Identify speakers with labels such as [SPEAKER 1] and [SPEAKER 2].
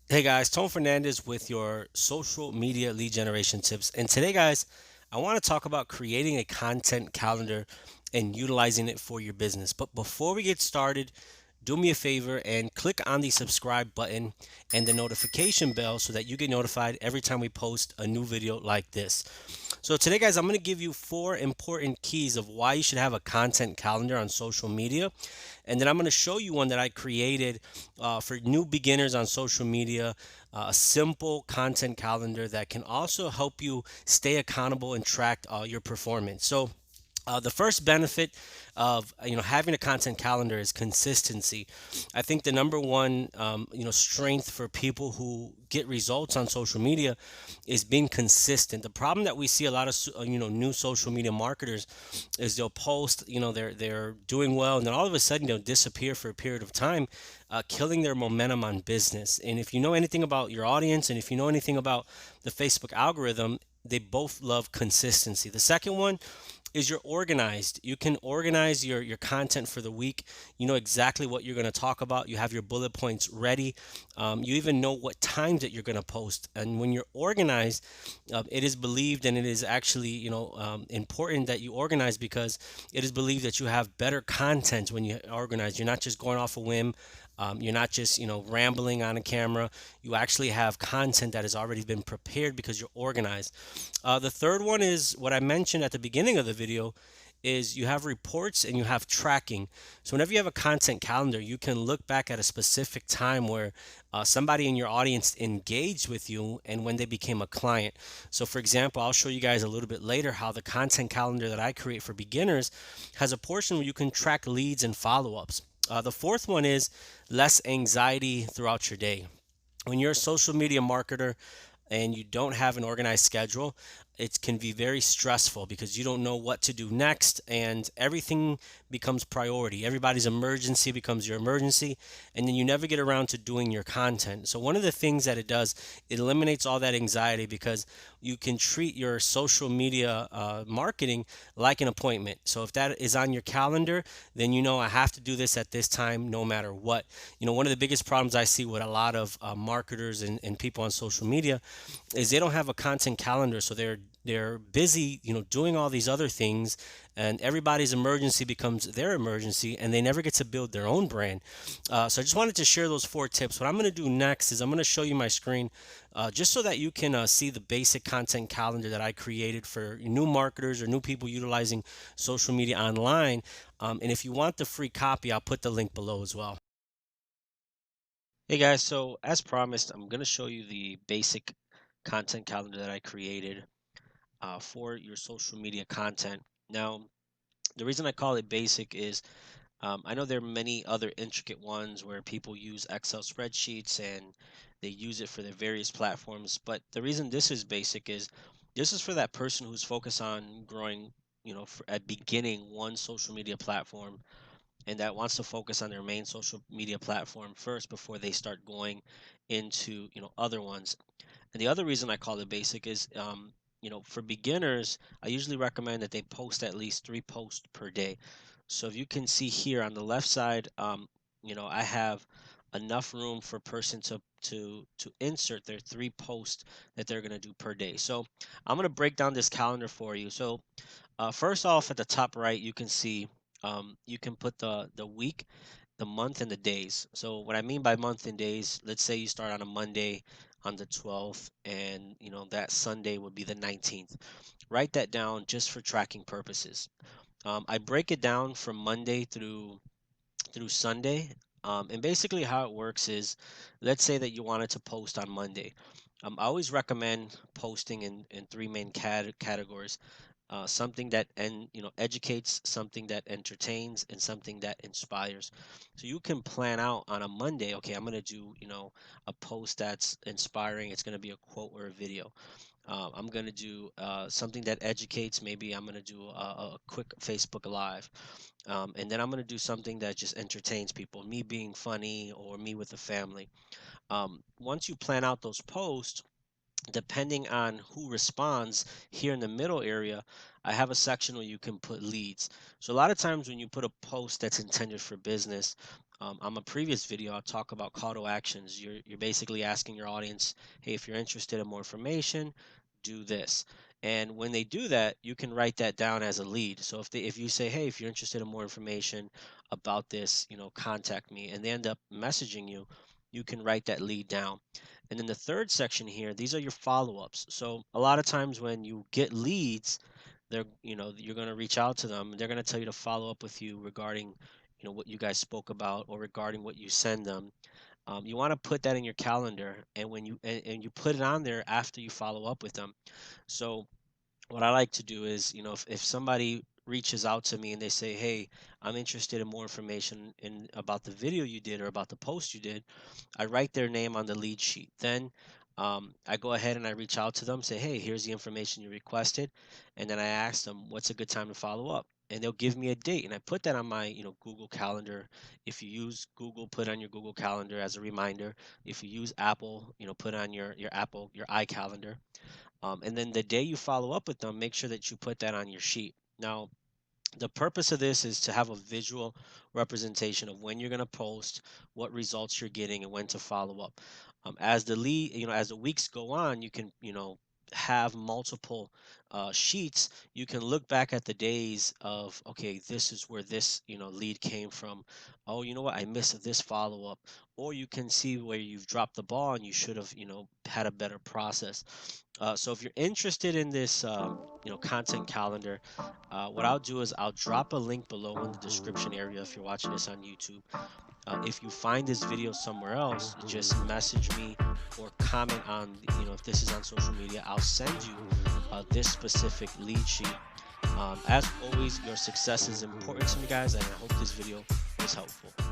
[SPEAKER 1] Hey guys, Tom Fernandez with your social media lead generation tips. And today, guys, I want to talk about creating a content calendar and utilizing it for your business. But before we get started, do me a favor and click on the subscribe button and the notification bell so that you get notified every time we post a new video like this. So today, guys, I'm going to give you four important keys of why you should have a content calendar on social media. And then I'm going to show you one that I created for new beginners on social media, a simple content calendar that can also help you stay accountable and track your performance. So the first benefit of having a content calendar is consistency. I think the number one strength for people who get results on social media is being consistent. The problem that we see a lot of new social media marketers is they'll post, they're doing well, and then all of a sudden they'll disappear for a period of time, killing their momentum on business. And if you know anything about your audience, and if you know anything about the Facebook algorithm, they both love consistency. The second one is you're organized. You can organize your content for the week. You know exactly what you're going to talk about. You have your bullet points ready. You even know what times that you're going to post. And when you're organized, it is believed, and it is actually important that you organize, because it is believed that you have better content when you organize. You're not just going off a whim. You're not just rambling on a camera. You actually have content that has already been prepared because you're organized. The third one is what I mentioned at the beginning of the video, is you have reports and you have tracking. So whenever you have a content calendar, you can look back at a specific time where somebody in your audience engaged with you and when they became a client. So for example, I'll show you guys a little bit later how the content calendar that I create for beginners has a portion where you can track leads and follow-ups. The fourth one is less anxiety throughout your day. When you're a social media marketer and you don't have an organized schedule, it can be very stressful because you don't know what to do next, and everything becomes priority. Everybody's emergency becomes your emergency, and then you never get around to doing your content. So one of the things that it does, it eliminates all that anxiety, because you can treat your social media marketing like an appointment. So if that is on your calendar, then you know I have to do this at this time no matter what. One of the biggest problems I see with a lot of marketers and people on social media is they don't have a content calendar, so they're busy doing all these other things, and everybody's emergency becomes their emergency, and they never get to build their own brand. So I just wanted to share those four tips. What I'm going to do next is I'm going to show you my screen, just so that you can see the basic content calendar that I created for new marketers or new people utilizing social media online. And if you want the free copy, I'll put the link below as well. Hey guys, so as promised, I'm going to show you the basic content calendar that I created for your social media content. Now, the reason I call it basic is I know there are many other intricate ones where people use Excel spreadsheets and they use it for their various platforms. But the reason this is basic is this is for that person who's focused on growing, at beginning one social media platform, and that wants to focus on their main social media platform first before they start going into other ones. And the other reason I call it basic is for beginners, I usually recommend that they post at least 3 posts per day. So if you can see here on the left side, I have enough room for a person to insert their 3 posts that they're going to do per day. So I'm going to break down this calendar for you. So first off, at the top right, you can see you can put the week, the month, and the days. So what I mean by month and days, let's say you start on a Monday on the 12th, and that Sunday would be the 19th. Write that down just for tracking purposes. I break it down from Monday through Sunday. And basically how it works is, let's say that you wanted to post on Monday. I always recommend posting in three main categories: something that educates, something that entertains, and something that inspires. So you can plan out on a Monday, okay, I'm gonna do a post that's inspiring. It's gonna be a quote or a video. I'm gonna do something that educates. Maybe I'm gonna do a quick Facebook Live, and then I'm gonna do something that just entertains people, me being funny or me with the family. Once you plan out those posts, depending on who responds, here in the middle area, I have a section where you can put leads. So a lot of times when you put a post that's intended for business, On a previous video, I'll talk about call to actions. You're basically asking your audience, hey, if you're interested in more information, do this. And when they do that, you can write that down as a lead. So if you say, hey, if you're interested in more information about this, contact me, and they end up messaging you, you can write that lead down. And then the third section here, these are your follow-ups. So a lot of times when you get leads, you're going to reach out to them, and they're going to tell you to follow up with you regarding what you guys spoke about, or regarding what you send them. You want to put that in your calendar, and and you put it on there after you follow up with them. So what I like to do is, if somebody reaches out to me and they say, hey, I'm interested in more information about the video you did or about the post you did, I write their name on the lead sheet. Then I go ahead and I reach out to them, say, hey, here's the information you requested. And then I ask them, what's a good time to follow up? And they'll give me a date. And I put that on my, Google Calendar. If you use Google, put on your Google Calendar as a reminder. If you use Apple, put on your Apple, your iCalendar. And then the day you follow up with them, make sure that you put that on your sheet. Now, the purpose of this is to have a visual representation of when you're going to post, what results you're getting, and when to follow up. As the weeks go on, you can, have multiple sheets. You can look back at the days of, okay, this is where this, lead came from. Oh, you know what? I missed this follow up. Or you can see where you've dropped the ball and you should have, had a better process. So if you're interested in this, content calendar, what I'll do is I'll drop a link below in the description area if you're watching this on YouTube. If you find this video somewhere else, just message me or comment on, if this is on social media, I'll send you this specific lead sheet. As always, your success is important to me, guys, and I hope this video was helpful.